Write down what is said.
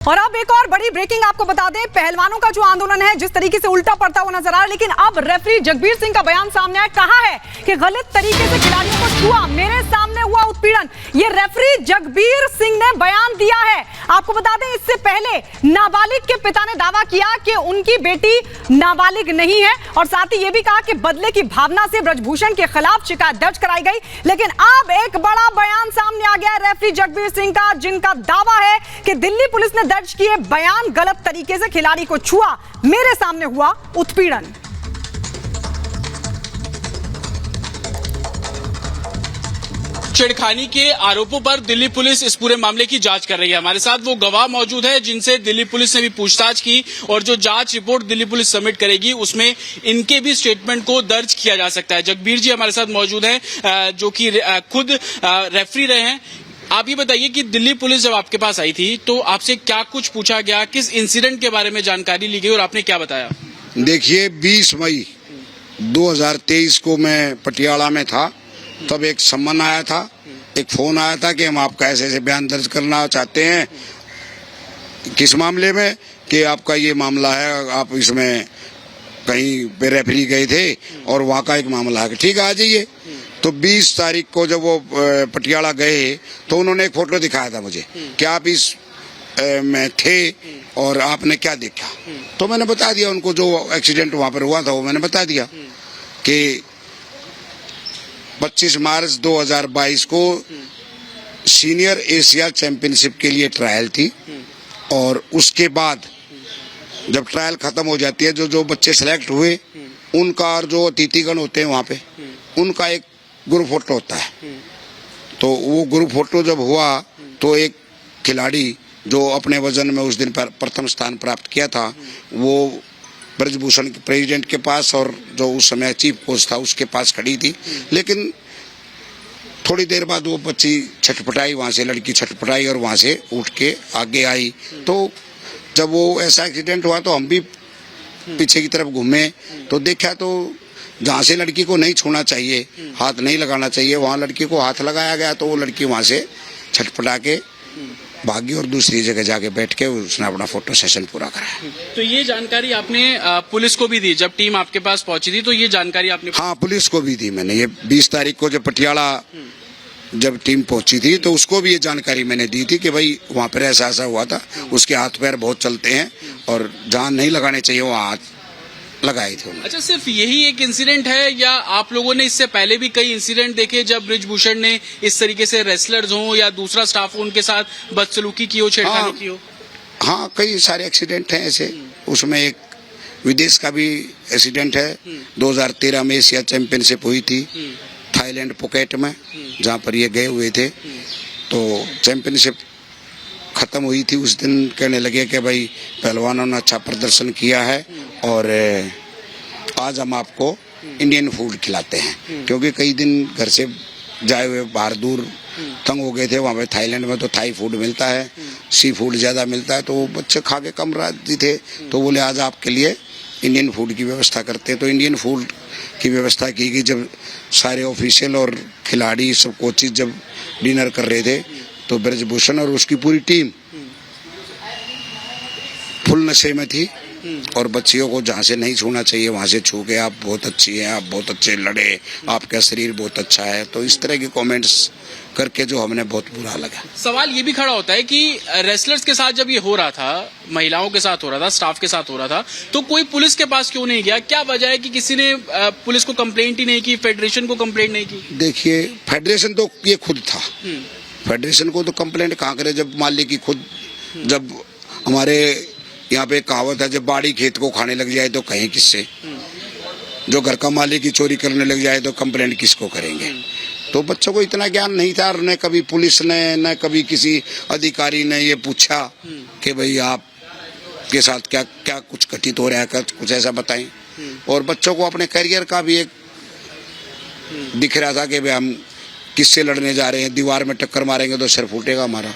और अब एक और बड़ी ब्रेकिंग आपको बता दें, पहलवानों का जो आंदोलन है जिस तरीके से उल्टा पड़ता हुआ नजर आ रहा है, लेकिन अब रेफरी जगबीर सिंह का बयान सामने आया। कहा है कि गलत तरीके से खिलाड़ियों को छुआ, मेरे सामने हुआ उत्पीड़न। ये रेफरी जगबीर सिंह ने बयान दिया है। आपको बता दें, इससे पहले नाबालिग के पिता ने दावा किया कि उनकी बेटी नाबालिग नहीं है और साथ ही यह भी कहा कि बदले की भावना से ब्रजभूषण के खिलाफ शिकायत दर्ज कराई गई। लेकिन अब एक बड़ा बयान सामने आ गया है रेफरी जगबीर सिंह का, जिनका दावा है कि दिल्ली पुलिस ने दर्ज किए बयान गलत तरीके से खिलाड़ी को छुआ, मेरे सामने हुआ उत्पीड़न। छेड़खानी के आरोपों पर दिल्ली पुलिस इस पूरे मामले की जांच कर रही है। हमारे साथ वो गवाह मौजूद है जिनसे दिल्ली पुलिस ने भी पूछताछ की और जो जांच रिपोर्ट दिल्ली पुलिस सबमिट करेगी उसमें इनके भी स्टेटमेंट को दर्ज किया जा सकता है। जगबीर जी हमारे साथ मौजूद हैं जो कि खुद रेफरी रहे हैं। आप ये बताइए कि दिल्ली पुलिस जब आपके पास आई थी तो आपसे क्या कुछ पूछा गया, किस इंसिडेंट के बारे में जानकारी ली गई और आपने क्या बताया? देखिए, 20 मई 2023 को मैं पटियाला में था, तब एक सम्मन आया था, एक फोन आया था कि हम आपका ऐसे बयान दर्ज करना चाहते हैं। किस मामले में? कि आपका ये मामला है, आप इसमें कहीं पे रेफरी गए थे और वहाँ का एक मामला है। ठीक है, आ जाइए। तो 20 तारीख को जब वो पटियाला गए तो उन्होंने एक फोटो दिखाया था मुझे कि आप इस में थे और आपने क्या देखा। तो मैंने बता दिया उनको, जो एक्सीडेंट वहाँ पर हुआ था वो मैंने बता दिया कि 25 मार्च 2022 को सीनियर एशिया चैंपियनशिप के लिए ट्रायल थी और उसके बाद जब ट्रायल खत्म हो जाती है, जो बच्चे सेलेक्ट हुए उनका और जो अतिथिगण होते हैं वहाँ पे उनका एक ग्रुप फोटो होता है। तो वो ग्रुप फोटो जब हुआ तो एक खिलाड़ी जो अपने वजन में उस दिन पर प्रथम स्थान प्राप्त किया था वो ब्रजभूषण के प्रेसिडेंट के पास और जो उस समय चीफ कोच था उसके पास खड़ी थी। लेकिन थोड़ी देर बाद वो बच्ची छटपटाई, वहाँ से लड़की छटपटाई और वहाँ से उठ के आगे आई। तो जब वो ऐसा एक्सीडेंट हुआ तो हम भी पीछे की तरफ घूमे तो देखा तो जहाँ से लड़की को नहीं छूना चाहिए, हाथ नहीं लगाना चाहिए, वहाँ लड़की को हाथ लगाया गया। तो वो लड़की वहाँ से छटपटा के भागी और दूसरी जगह जाके बैठ के उसने अपना फोटो सेशन पूरा कराया। तो ये जानकारी आपने पुलिस को भी दी जब टीम आपके पास पहुंची थी? तो ये जानकारी आपने? हाँ, पुलिस को भी दी मैंने। ये 20 तारीख को जब पटियाला जब टीम पहुंची थी तो उसको भी ये जानकारी मैंने दी थी कि भाई वहाँ पर ऐसा ऐसा हुआ था, उसके हाथ पैर बहुत चलते हैं और जहाँ नहीं लगाने चाहिए वहाँ हाथ लगाए थे। अच्छा, सिर्फ यही एक इंसिडेंट है या आप लोगों ने इससे पहले भी कई इंसिडेंट देखे जब ब्रजभूषण ने इस तरीके से रेसलर्स हो या दूसरा स्टाफ हो उनके साथ बदसलूकी की हो, छेड़खानी की हो? हाँ, कई सारे एक्सीडेंट हैं ऐसे। उसमें एक विदेश का भी एक्सीडेंट है। 2013 में एशिया चैंपियनशिप हुई थी थाईलैंड पुकेट में, जहाँ पर ये गए हुए थे। तो चैंपियनशिप खत्म हुई थी, उस दिन कहने लगे कि भाई पहलवानों ने अच्छा प्रदर्शन किया है और आज हम आपको इंडियन फूड खिलाते हैं, क्योंकि कई दिन घर से जाए हुए बाहर दूर तंग हो गए थे। वहाँ पे थाईलैंड में तो थाई फूड मिलता है, सी फूड ज़्यादा मिलता है, तो वो बच्चे खा के कम राजी थे। तो बोले आज आपके लिए इंडियन फूड की व्यवस्था करते हैं। तो इंडियन फूड की व्यवस्था की गई। जब सारे ऑफिशियल और खिलाड़ी सब कोचिज जब डिनर कर रहे थे तो ब्रजभूषण और उसकी पूरी टीम फुल नशे में थी और बच्चियों को जहाँ से नहीं छूना चाहिए वहाँ से छू के आप बहुत अच्छी हैं, आप बहुत अच्छे लड़े, आपका शरीर बहुत अच्छा है। तो इस तरह के कमेंट्स करके जो हमने बहुत बुरा लगा। सवाल ये भी खड़ा होता है कि रेसलर्स के साथ जब ये हो रहा था, महिलाओं के साथ हो रहा था, स्टाफ के साथ हो रहा था, तो कोई पुलिस के पास क्यों नहीं गया? क्या वजह है कि किसी ने पुलिस को कंप्लेंट ही नहीं की, फेडरेशन को कंप्लेंट नहीं की? देखिए, फेडरेशन तो ये खुद था, फेडरेशन को तो कंप्लेंट कहाँ करे जब मालिक की खुद, जब हमारे यहाँ पे कहावत है जब बाड़ी खेत को खाने लग जाए तो कहें किससे, जो घर का मालिक की चोरी करने लग जाए तो कंप्लेंट किसको करेंगे। तो बच्चों को इतना ज्ञान नहीं था और न कभी पुलिस ने न कभी किसी अधिकारी ने ये पूछा कि भाई आप के साथ क्या क्या कुछ घटित हो रहा है, कुछ ऐसा बताएं। और बच्चों को अपने करियर का भी एक दिख रहा था कि भाई हम किससे लड़ने जा रहे हैं, दीवार में टक्कर मारेंगे तो सर फूटेगा हमारा।